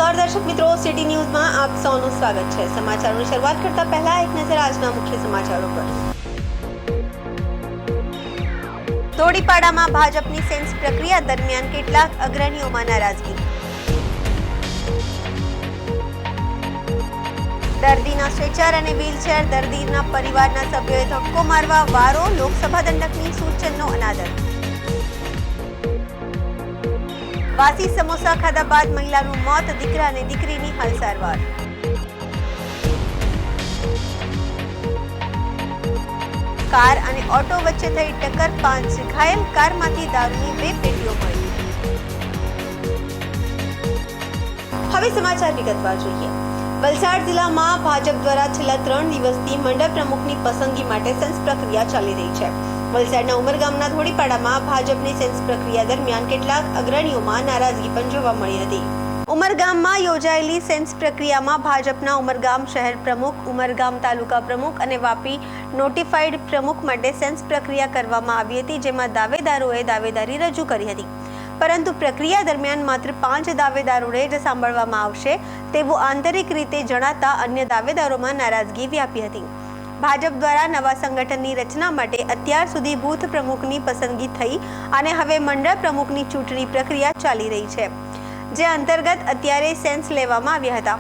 નમસ્કાર દર્શક મિત્રો, સિટી ન્યૂઝમાં આપ સૌનું સ્વાગત છે। સમાચારોની શરૂઆત કરતા પહેલા એક નજર આજના મુખ્ય સમાચારો પર। ધોળીપાડામાં ભાજપની સેન્સ પ્રક્રિયા દરમિયાન કેટલાક અગ્રણીઓમાં નારાજગી। દર્દીના સ્ટ્રેચર અને વ્હીલચેર દર્દીના પરિવારના સભ્યોએ ધક્કો મારવા વારો, લોકસભા દંડકની સૂચનનો અનાદર। વાસી સમોસા ખાધા બાદ મહિલાનું મોત, દીકરા અને દીકરીની હાલ સારવાર। કાર અને ઓટો વચ્ચે થઈ ટક્કર, 5 ઘાયલ, કારમાંથી દારૂની 2 પેટીઓ મળી। હવે સમાચાર વિગતવાર જોઈએ। વલસાડ જિલ્લામાં ભાજપ દ્વારા છેલ્લા 3 દિવસથી મંડળ પ્રમુખની પસંદગી માટે સેન્સ પ્રક્રિયા ચાલી રહી છે। વલસાડના ઉમરગામના ધોળીપાડામાં ભાજપની સેન્સ પ્રક્રિયા દરમિયાન કેટલાક અગ્રણીઓમાં નારાજગી પણ જોવા મળી હતી। ઉમરગામમાં યોજાયેલી સેન્સ પ્રક્રિયામાં ભાજપના ઉમરગામ શહેર પ્રમુખ, ઉમરગામ તાલુકા પ્રમુખ અને વાપી નોટિફાઈડ પ્રમુખ માટે સેન્સ પ્રક્રિયા કરવામાં આવી હતી, જેમાં દાવેદારોએ દાવેદારી રજૂ કરી હતી, પરંતુ પ્રક્રિયા દરમિયાન માત્ર 5 દાવેદારોને જ સાંભળવામાં આવશે તેવું આંતરિક રીતે જણાતા અન્ય દાવેદારોમાં નારાજગી વ્યાપી હતી। ભાજપ દ્વારા નવા સંગઠનની રચના માટે અત્યાર સુધી બૂથ પ્રમુખની પસંદગી થઈ અને હવે મંડળ પ્રમુખની ચૂંટણી પ્રક્રિયા ચાલી રહી છે, જે અંતર્ગત અત્યારે સેન્સ લેવામાં આવ્યા હતા,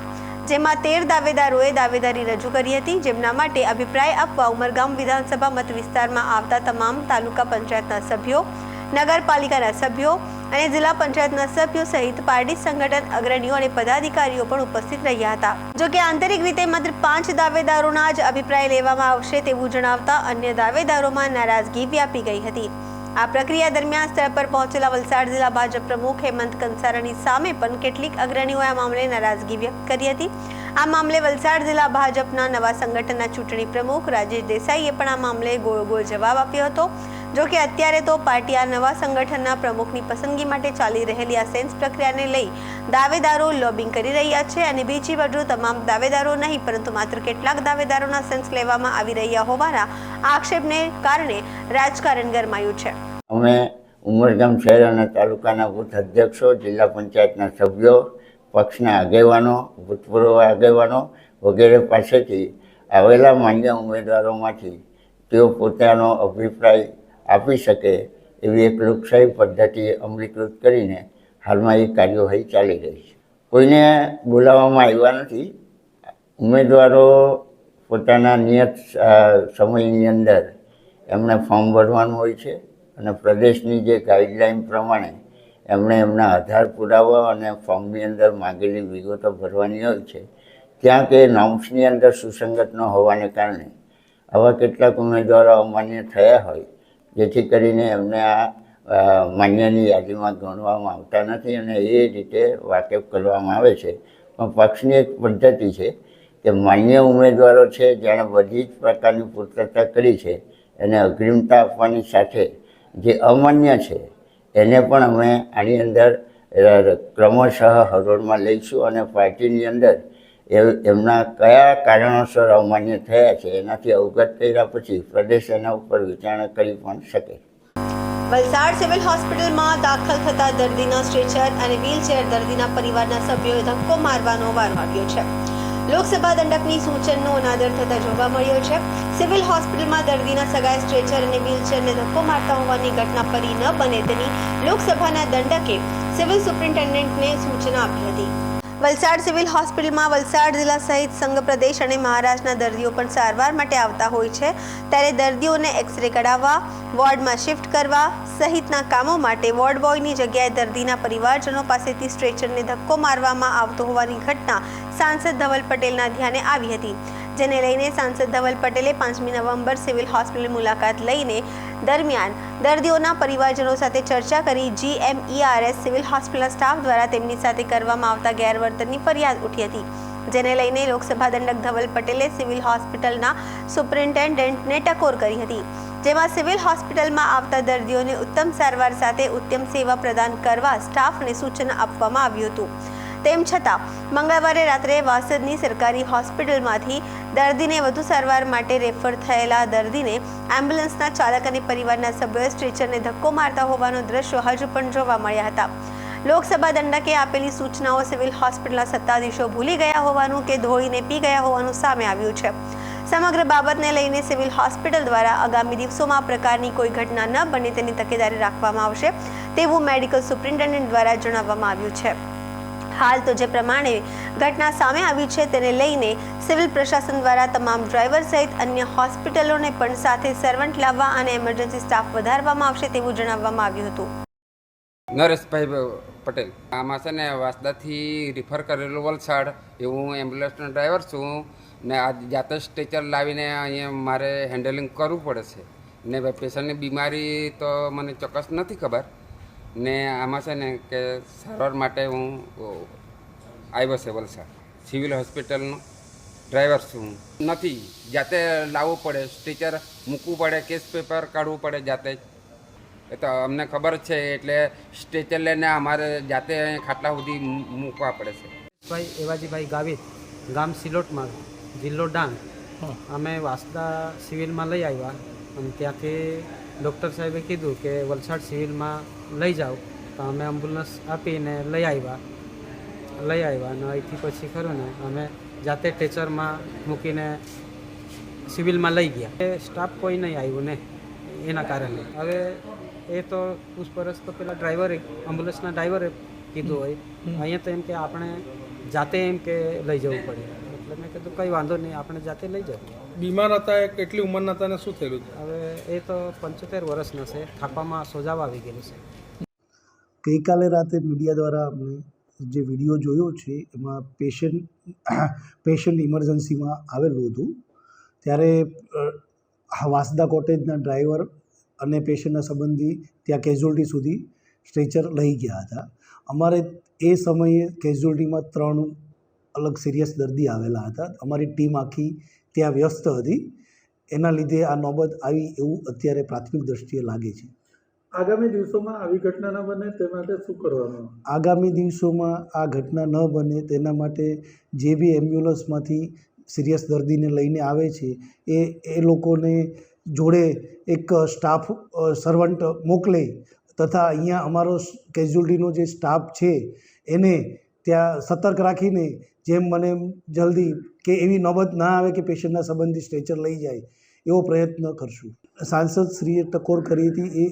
જેમાં 13 દાવેદારોએ દાવેદારી રજૂ કરી હતી, જેમના માટે અભિપ્રાય આપવા ઉમરગામ વિધાનસભા મત વિસ્તારમાં આવતા તમામ તાલુકા પંચાયતના સભ્યો, નગરપાલિકાના સભ્યો અને જિલ્લા પંચાયતના સભ્યો સહિત પાર્ટી સંગઠન અગ્રણીઓ અને પદાધિકારીઓ પણ ઉપસ્થિત રહ્યા હતા। જો કે આંતરિક રીતે માત્ર 5 દાવેદારોના જ અભિપ્રાય લેવામાં આવશે તેવું જણાવતા અન્ય દાવેદારોમાં નારાજગી વ્યાપી ગઈ હતી। આ પ્રક્રિયા દરમિયાન સ્થળ પર પહોંચેલા વલસાડ જિલ્લા ભાજપ પ્રમુખ હેમંત કંસારાની સામે પણ કેટલીક અગ્રણીઓએ આ મામલે નારાજગી વ્યક્ત કરી હતી। આ મામલે વલસાડ જિલ્લા ભાજપના નવા સંગઠનના ચૂંટણી પ્રમુખ રાજેશ દેસાઈએ પણ આ મામલે ગોળ જવાબ આપ્યો હતો। જો કે અત્યારે તો પાર્ટી આ નવા સંગઠનના પ્રમુખની પસંદગી માટે ચાલી રહેલી આ સેન્સ પ્રક્રિયાને લઈ દાવેદારો લોબિંગ કરી રહ્યા છે અને બીજી બાજુ તમામ દાવેદારો નહીં પરંતુ માત્ર કેટલાક દાવેદારોના સેન્સ લેવામાં આવી રહ્યા હોવાના આક્ષેપને કારણે રાજકારણ ગરમાયું છે। અમે ઉમરગામ શહેર અને તાલુકાના બૂથ અધ્યક્ષો, જિલ્લા પંચાયતના સભ્યો, પક્ષના આગેવાનો, ભૂતપૂર્વ આગેવાનો વગેરે પાસેથી આવેલા માન્ય ઉમેદવારોમાંથી તેઓ પોતાનો અભિપ્રાય આપી શકે એવી એક લોકશાહી પદ્ધતિ અમલીકૃત કરીને હાલમાં એ કાર્યવાહી ચાલી રહી છે। કોઈને બોલાવવામાં આવ્યા નથી। ઉમેદવારો પોતાના નિયત સમયની અંદર એમણે ફોર્મ ભરવાનું હોય છે અને પ્રદેશની જે ગાઈડલાઈન પ્રમાણે એમણે એમના આધાર પુરાવા અને ફોર્મની અંદર માગેલી વિગતો ભરવાની હોય છે। ત્યાં કે નોર્મ્સની અંદર સુસંગત ન હોવાને કારણે આવા કેટલાક ઉમેદવારો અમાન્ય થયા હોય, જેથી કરીને એમને આ માન્યની યાદીમાં ગણવામાં આવતા નથી અને એ રીતે વાકેફ કરવામાં આવે છે। પણ પક્ષની એક પદ્ધતિ છે કે માન્ય ઉમેદવારો છે જેણે બધી જ પ્રકારની પૂર્તતા કરી છે એને અગ્રિમતા આપવાની સાથે જે અમાન્ય છે એને પણ અમે આની અંદર ક્રમશઃ હરોળમાં લઈશું અને પાર્ટીની અંદર એમના કયા કારણોસર અમાન્ય થયા છે એનાથી અવગત કર્યા પછી પ્રદેશ એના ઉપર વિચારણા કરી પણ શકે। વલસાડ સિવિલ હોસ્પિટલમાં દાખલ થતા દર્દીના સ્ટ્રેચર અને વ્હીલચેર દર્દીના પરિવારના સભ્યોએ ધક્કો મારવાનો વારો આવ્યો છે। લોકસભા દંડકની સૂચનનો અનાદર થતા જોવા મળ્યો છે। સિવિલ હોસ્પિટલમાં દર્દીના સગાએ સ્ટ્રેચર અને વ્હીલચેરને ધક્કો મારતા હોવાની ઘટના ફરી ન બને તેની લોકસભાના દંડકે સિવિલ સુપ્રિન્ટેન્ડન્ટને સૂચના આપી હતી। વલસાડ સિવિલ હોસ્પિટલમાં વલસાડ જિલ્લા સહિત સંઘ પ્રદેશ અને મહારાષ્ટ્રના દર્દીઓ પણ સારવાર માટે આવતા હોય છે, ત્યારે દર્દીઓને એક્સરે કઢાવવા, વોર્ડમાં શિફ્ટ કરવા સહિતના કામો માટે વોર્ડ બોયની જગ્યાએ દર્દીના પરિવારજનો પાસેથી સ્ટ્રેચરને ધક્કો મારવામાં આવતો હોવાની ઘટના સાંસદ ધવલ પટેલના ધ્યાને આવી હતી, જેને લઈને સાંસદ ધવલ પટેલે 5મી નવેમ્બર સિવિલ હોસ્પિટલ મુલાકાત લઈને દરમિયાન દર્દીઓના પરિવારજનો સાથે ચર્ચા કરી GMERS સિવિલ હોસ્પિટલના સ્ટાફ દ્વારા તેમની સાથે કરવામાં આવતા ગેરવર્તનની ફરિયાદ ઉઠી હતી, જેને લઈને લોકસભા દંડક ધવલ પટેલે સિવિલ હોસ્પિટલના સુપ્રિન્ટેન્ડન્ટને ટકોર કરી હતી, જેમાં સિવિલ હોસ્પિટલમાં આવતા દર્દીઓને ઉત્તમ સારવાર સાથે ઉત્તમ સેવા પ્રદાન કરવા સ્ટાફને સૂચન આપવામાં આવ્યું હતું। તેમ છતાં મંગળવારે રાત્રે વાસદની સરકારી હોસ્પિટલમાંથી દર્દીને વધુ સારવાર માટે રેફર થયેલા દર્દીને એમ્બ્યુલન્સના ચાલક અને પરિવારના સભ્યોએ સ્ટ્રેચરને ધક્કો મારતા હોવાનો દ્રશ્યો હજુ પણ જોવા મળ્યા હતા। લોકસભા દંડકે આપેલી સૂચનાઓ સિવિલ હોસ્પિટલના સત્તાધીશો ભૂલી ગયા હોવાનું કે ધોઈને પી ગયા હોવાનું સામે આવ્યું છે. સમગ્ર બાબતને લઈને સિવિલ હોસ્પિટલ દ્વારા આગામી દિવસોમાં આ પ્રકારની કોઈ ઘટના ન બને તેની તકેદારી રાખવામાં આવશે તેવું મેડિકલ સુપ્રિન્ટેન્ડન્ટ દ્વારા જણાવવામાં આવ્યું છે. હાલ તો જે પ્રમાણે ઘટના સામે આવી છે તેને લઈને સિવિલ પ્રશાસન દ્વારા તમામ ડ્રાઈવર સહિત અન્ય હોસ્પિટલોને પણ સાથે સર્વન્ટ લાવવા અને એમરજન્સી સ્ટાફ વધારવામાં આવશે તેવું જણાવવામાં આવ્યું હતું. નરેશભાઈ પટેલ, આમાં છે ને વાસદાથી રિફર કરેલું વલસાડ, એવું એમ્બ્યુલન્સનો ડ્રાઈવર છું ને આ જાતે સ્ટ્રેચર લાવીને અહીંયા મારે હેન્ડલિંગ કરવું પડે છે ને પેશન્ટની બીમારી તો મને ચોક્કસ નથી ખબર ને આમાં છે ને કે સારવાર માટે હું આવ્યો છે વલસાડ સિવિલ હોસ્પિટલનો ડ્રાઈવર છું. નથી જાતે લાવવું પડે, સ્ટ્રેચર મૂકવું પડે, કેસ પેપર કાઢવું પડે જાતે જ. એ તો અમને ખબર છે એટલે સ્ટ્રેચર લઈને અમારે જાતે ખાટલા સુધી મૂકવા પડે છે. ભાઈ એવાજીભાઈ ગાવિત, ગામ સિલોટમાં, જિલ્લો ડાંગ. અમે વાસદા સિવિલમાં લઈ આવ્યા અને ત્યાંથી ડૉક્ટર સાહેબે કીધું કે વલસાડ સિવિલમાં લઈ જાઓ, તો અમે એમ્બ્યુલન્સ આપીને લઈ આવ્યા અને અહીંથી પછી ખરું ને અમે જાતે ટેચરમાં મૂકીને સિવિલમાં લઈ ગયા. એ સ્ટાફ કોઈ નહીં આવ્યું ને એના કારણે હવે એ તો પૂછપરછ તો પેલા ડ્રાઈવરે, એમ્બ્યુલન્સના ડ્રાઈવરે કીધું હોય. અહીંયા તો એમ કે આપણે જાતે એમ કે લઈ જવું પડે, એટલે મેં કીધું કંઈ વાંધો નહીં, આપણે જાતે લઈ જાવ. બીમાર હતા, કેટલી ઉંમરના હતા અને શું થયેલું છે? હવે એ તો 75 વર્ષના છે, થાપામાં સોજાવ આવી ગયેલું છે. ગઈકાલે રાતે મીડિયા દ્વારા અમને જે વિડીયો જોયો છે એમાં પેશન્ટ ઇમરજન્સીમાં આવેલું હતું. ત્યારે વાસદા કોટેજના ડ્રાઈવર અને પેશન્ટના સંબંધી ત્યાં કેઝ્યુઅલ્ટી સુધી સ્ટ્રેચર લઈ ગયા હતા. અમારે એ સમયે કેઝ્યુઅલ્ટીમાં 3 અલગ સિરિયસ દર્દી આવેલા હતા. અમારી ટીમ આખી ત્યાં વ્યસ્ત હતી. એના લીધે આ નોબત આવી એવું અત્યારે પ્રાથમિક દ્રષ્ટિએ લાગે છે. આગામી દિવસોમાં આવી ઘટના ન બને તે માટે શું કરવાનું? આગામી દિવસોમાં આ ઘટના ન બને તેના માટે જે બી એમ્બ્યુલન્સમાંથી સિરિયસ દર્દીને લઈને આવે છે એ લોકોને જોડે એક સ્ટાફ સર્વન્ટ મોકલે તથા અહીંયા અમારો કેઝ્યુઅલ્ટીનો જે સ્ટાફ છે એને ત્યાં સતર્ક રાખીને જેમ મને જલ્દી કે એવી નોબત ના આવે કે પેશન્ટના સંબંધી સ્ટ્રેચર લઈ જાય એવો પ્રયત્ન કરશું. સાંસદ શ્રીએ ટકોર કરી હતી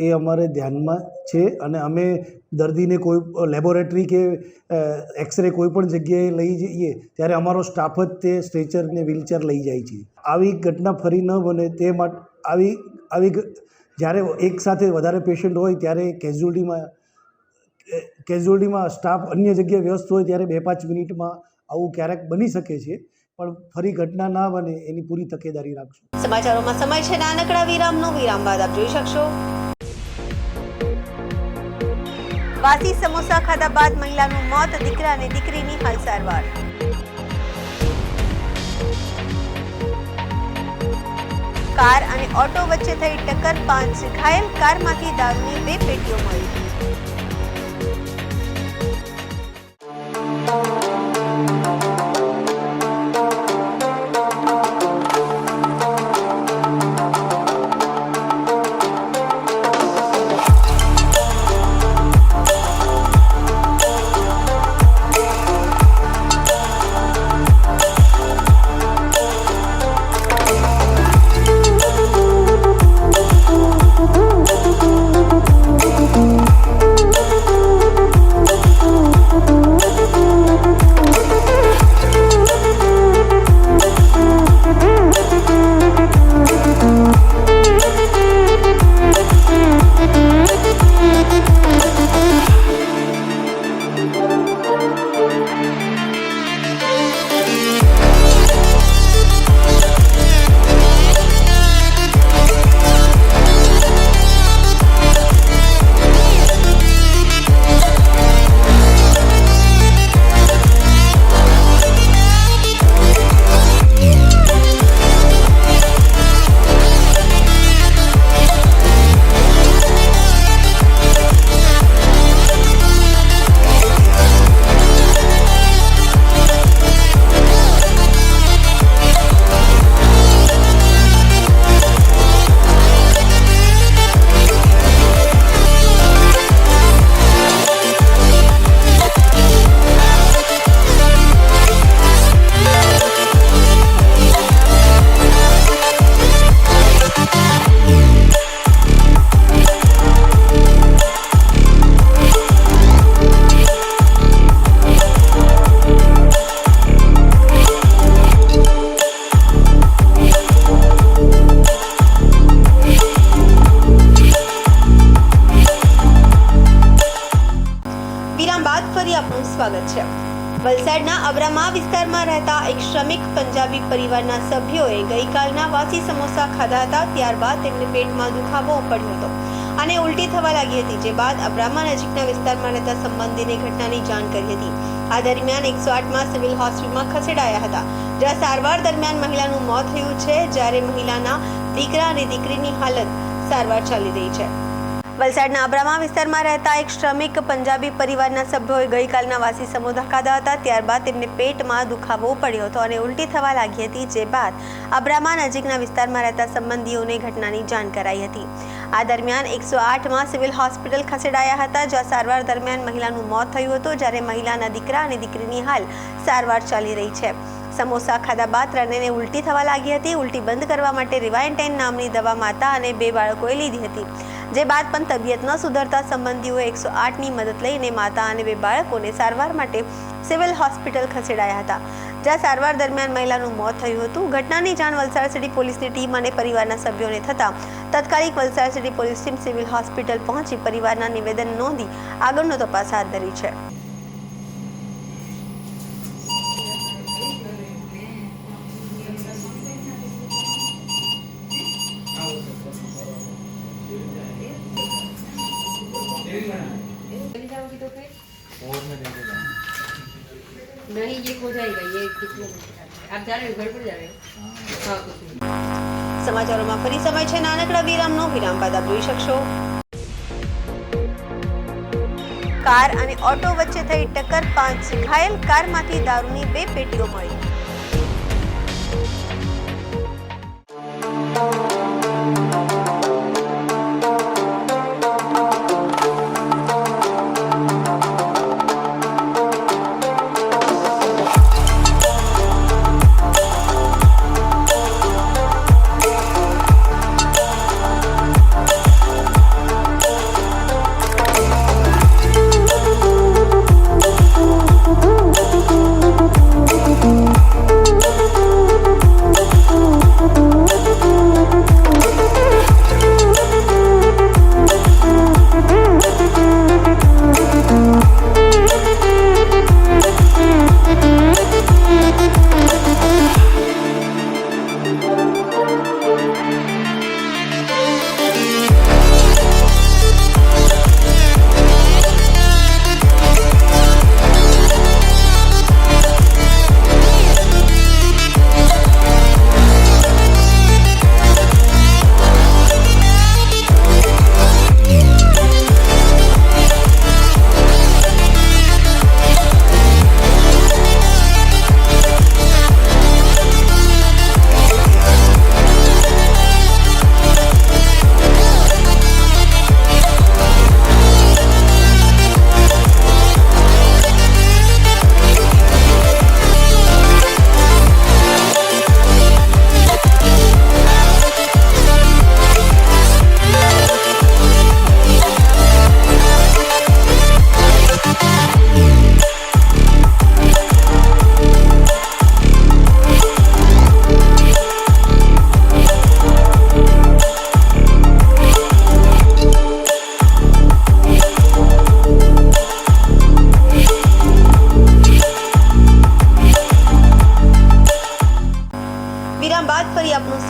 એ અમારે ધ્યાનમાં છે અને અમે દર્દીને કોઈ લેબોરેટરી કે એક્સરે કોઈ પણ જગ્યાએ લઈ જઈએ ત્યારે અમારો સ્ટાફ જ તે સ્ટ્રેચર ને વ્હીલચેર લઈ જાય છે. આવી ઘટના ફરી ન બને તે માટે આવી જ્યારે એકસાથે વધારે પેશન્ટ હોય ત્યારે કેઝ્યુઅલ્ટીમાં સ્ટાફ અન્ય જગ્યાએ વ્યસ્ત હોય ત્યારે 2-5 મિનિટમાં આવું ક્યારેક બની શકે છે, પણ ફરી ઘટના ના બને એની પૂરી તકેદારી રાખશું. સમાચારોમાં સમય છે નાનકડા વિરામનો. વિરામ બાદ આપ જોઈ શકશો વાસી સમોસા ખાધા બાદ મહિલાનું મોત, દીકરા અને દીકરીની હાલ સારવાર. કાર અને ઓટો વચ્ચે થઈ ટક્કર, 5 ઘાયલ. કારમાંથી દારૂની 2 પેટીઓ મળી. શ્રમિક પંજાબી પરિવારના સભ્યોએ ગઈકાલના વાસી સમોસા ખાધા હતા. ત્યારબાદ તેમને પેટમાં દુખાવો પડ્યો હતો અને ઉલટી થવા લાગી હતી, જે બાદ અબ્રામા નજીકના વિસ્તારમાં રહેતા સંબંધીને ઘટનાની જાણ કરી હતી. આ દરમિયાન 108માં સિવિલ હોસ્પિટલમાં ખસેડાયા હતા, જ્યાં સારવાર દરમિયાન મહિલાનું મોત થયું છે, જ્યારે મહિલાના દીકરા અને દીકરીની હાલત સારવાર ચાલી રહી છે. વલસાડના અબ્રામા વિસ્તારમાં રહેતા એક શ્રમિક પંજાબી પરિવારના સભ્યોએ ગઈકાલના વાસી સમોસા ખાધા હતા. ત્યારબાદ તેમને પેટમાં દુખાવો પડ્યો હતો અને ઉલટી થવા લાગી હતી, જે બાદ અબ્રામા નજીકના વિસ્તારમાં રહેતા સંબંધીઓને ઘટનાની જાણ કરાઈ હતી. આ દરમિયાન 108માં સિવિલ હોસ્પિટલ ખસેડાયા હતા, જ્યાં સારવાર દરમિયાન મહિલાનું મોત થયું હતું, જ્યારે મહિલાના દીકરા અને દીકરીની હાલ સારવાર ચાલી રહી છે. સમોસા ખાધા બાદ ત્રણેયને ઉલટી થવા લાગી હતી. ઉલટી બંધ કરવા માટે રિવાઇન્ટાઇન નામની દવા માતા અને 2 બાળકોએ લીધી હતી, જે બાદ પણ તબિયત ન સુધરતા સંબંધીઓએ 108ની મદદ લઈને માતા અને 2 બાળકોને સારવાર માટે સિવિલ હોસ્પિટલ ખસેડાયા હતા, જ્યાં સારવાર દરમિયાન મહિલાનું મોત થયું હતું. ઘટનાની જાણ વલસાડ સિટી પોલીસની ટીમ અને પરિવારના સભ્યોને થતાં તાત્કાલિક Valsad city police team civil hospital પહોંચી પરિવારના નિવેદન નોંધી આગળનો તપાસ હાથ ધરી છે. नहीं ये हो जाएगा, ये कितना आप जा रहे हो घर पर जा रहे हो? हाँ कुछ नहीं. સમાચારોમાં ફરી સમય છે નાનકડા વિરામનો. વિરામ બાદ આપ જોઈ શકશો. કાર અને ઓટો વચ્ચે થઈ ટક્કર, 5 ઘાયલ. કારમાંથી દારૂની 2 પેટીઓ મળી.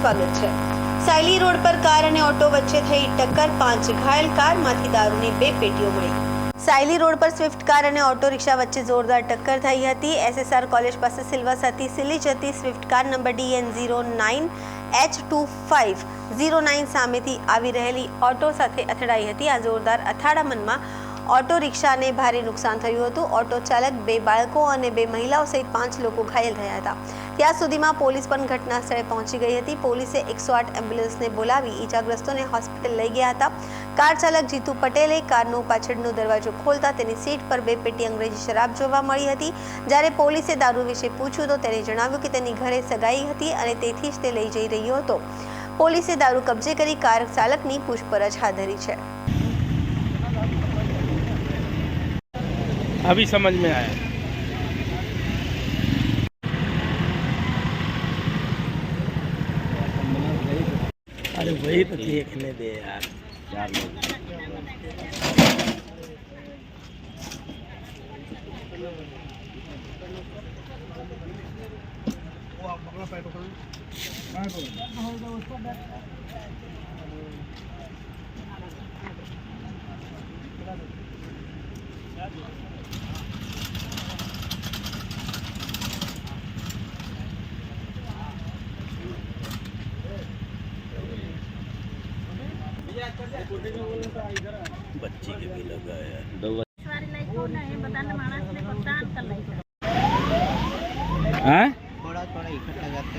સ્વાગત છે. સાયલી રોડ પર કાર અને ઓટો વચ્ચે થઈ ટક્કર, 5 ઘાયલ. કારમાંથી દારૂની 2 પેટીઓ મળી. સાયલી રોડ પર સ્વિફ્ટ કાર અને ઓટો રિક્ષા વચ્ચે જોરદાર ટક્કર થઈ હતી. SSR કોલેજ પાસે સિલવાસાથી સિલી જતી સ્વિફ્ટ કાર નંબર DN09H2509 સામેથી આવી રહેલી ઓટો સાથે અથડાઈ હતી. આ જોરદાર અથડામણમાં ઓટો રિક્ષાને ભારે નુકસાન થયું હતું. ઓટો ચાલક, 2 બાળકો અને 2 મહિલાઓ સહિત 5 લોકો ઘાયલ થયા હતા. ત્યાં સુધીમાં પોલીસ પણ ઘટના સ્થળે પહોંચી ગઈ હતી. પોલીસે 108 એમ્બ્યુલન્સને બોલાવી ઈજાગ્રસ્તોને હોસ્પિટલ લઈ ગયા હતા. કાર ચાલક જીતુ પટેલે કારનો પાછળનો દરવાજો ખોલતા તેની સીટ પર 2 પેટી અંગ્રેજી શરાબ જોવા મળી હતી. જ્યારે પોલીસે દારૂ વિશે પૂછ્યું તો તેણે જણાવ્યું કે તેની ઘરે સગાઈ હતી અને તેથી જ તે લઈ જઈ રહ્યો હતો. પોલીસે દારૂ કબજે કરી કાર ચાલકની પૂછપરછ હાથ ધરી છે. अभी समझ में आया. अरे वही तो देखने दे यार. बच्ची के भी लगा है हैं?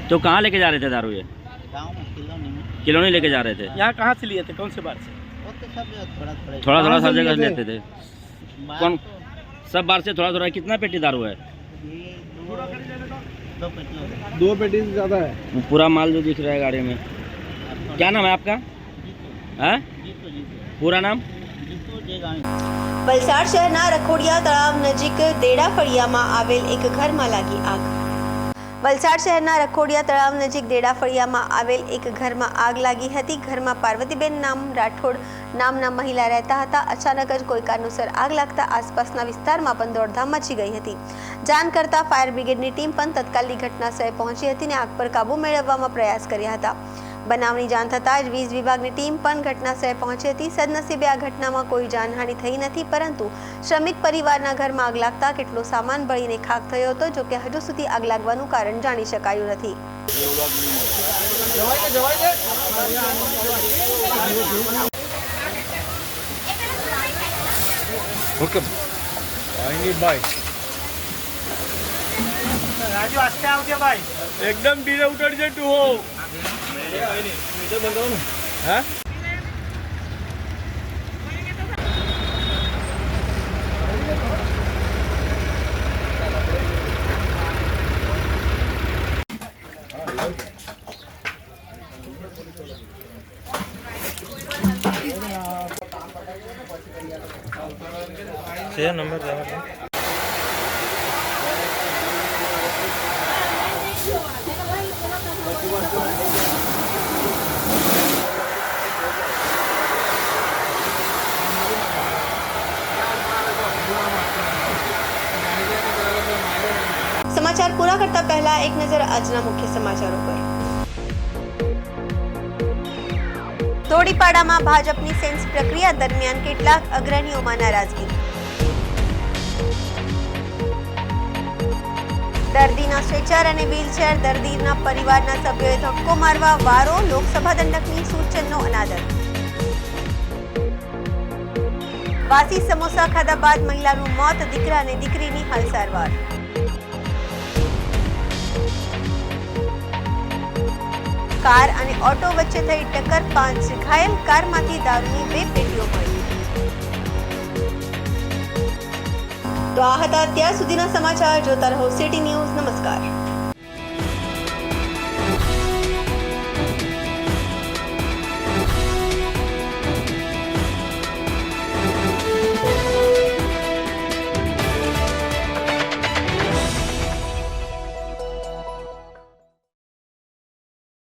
तो कहाँ लेके जा रहे थे दारू ये? किलोनी लेके जा रहे थे। यहाँ कहाँ से लिए थे, कौन से बार से? थोड़ा थोड़ा सब जगह लेते थे। कौन सब बार से थोड़ा थोड़ा? कितना पेटी दारू है? 2 पेटी से ज़्यादा है। वो पूरा माल जो दिख रहा है गाड़ी में। क्या नाम है आपका? हैं? पूरा नाम? વલસાડ શહેરના રખોડિયા તળાવ નજીક દેડા ફળિયામાં આવેલ એક ઘરમાં લાગી આગ. વલસાડ શહેરના રખોડિયા તળાવ નજીક દેડા ફળિયામાં આવેલ એક ઘરમાં આગ લાગી હતી. ઘરમાં પાર્વતીબેન રાઠોડ નામના મહિલા રહેતા હતા. અચાનક જ કોઈ કારણોસર આગ લાગતા આસપાસના વિસ્તારમાં પણ દોડધામ મચી ગઈ હતી. જાણ કરતા ફાયર બ્રિગેડની ટીમ પણ તત્કાલની ઘટનાસ્થળે પહોંચી હતી અને આગ પર કાબૂ મેળવવામાં પ્રયાસ કર્યા હતા. બનાવની જાણ થતાં જ વીજ વિભાગની ટીમ પણ ઘટનાસ્થળે પહોંચી હતી. સદનસીબે આ ઘટનામાં કોઈ જાનહાનિ થઈ નથી, પરંતુ શ્રમિક પરિવારના ઘરમાં આગ લાગતા કેટલો સામાન બળીને ખાખ થયો હતો. જો કે હજુ સુધી આગ લાગવાનું કારણ જાણી શકાયું નથી. राजू आस्ते आवजे भाई एकदम धीरे उतरजे तू हो हाँ से नंबर સમાચાર પૂરા કરતા પહેલા એક નજર આજના મુખ્ય સમાચારો પર. ધોળીપાડામાં ભાજપની સેન્સ પ્રક્રિયા દરમિયાન કેટલાક અગ્રણીઓમાં નારાજગી. દર્દીના સ્ટ્રેચર અને વ્હીલચેર દર્દીના પરિવારના સભ્યોએ ધક્કો મારવા વારો. લોકસભા દંડકની સૂચનનો અનાદર. વાસી સમોસા ખાધા બાદ મહિલાનું મોત. દીકરા અને દીકરીની હાલ સારવાર. કાર અને ઓટો વચ્ચે થઈ ટક્કર. 5 ઘાયલ. કારમાંથી દારૂની 2 પેટીઓ મળી. તો આ હતા અત્યાર સુધીના સમાચાર. જોતા રહો સિટી ન્યૂઝ. નમસ્કાર.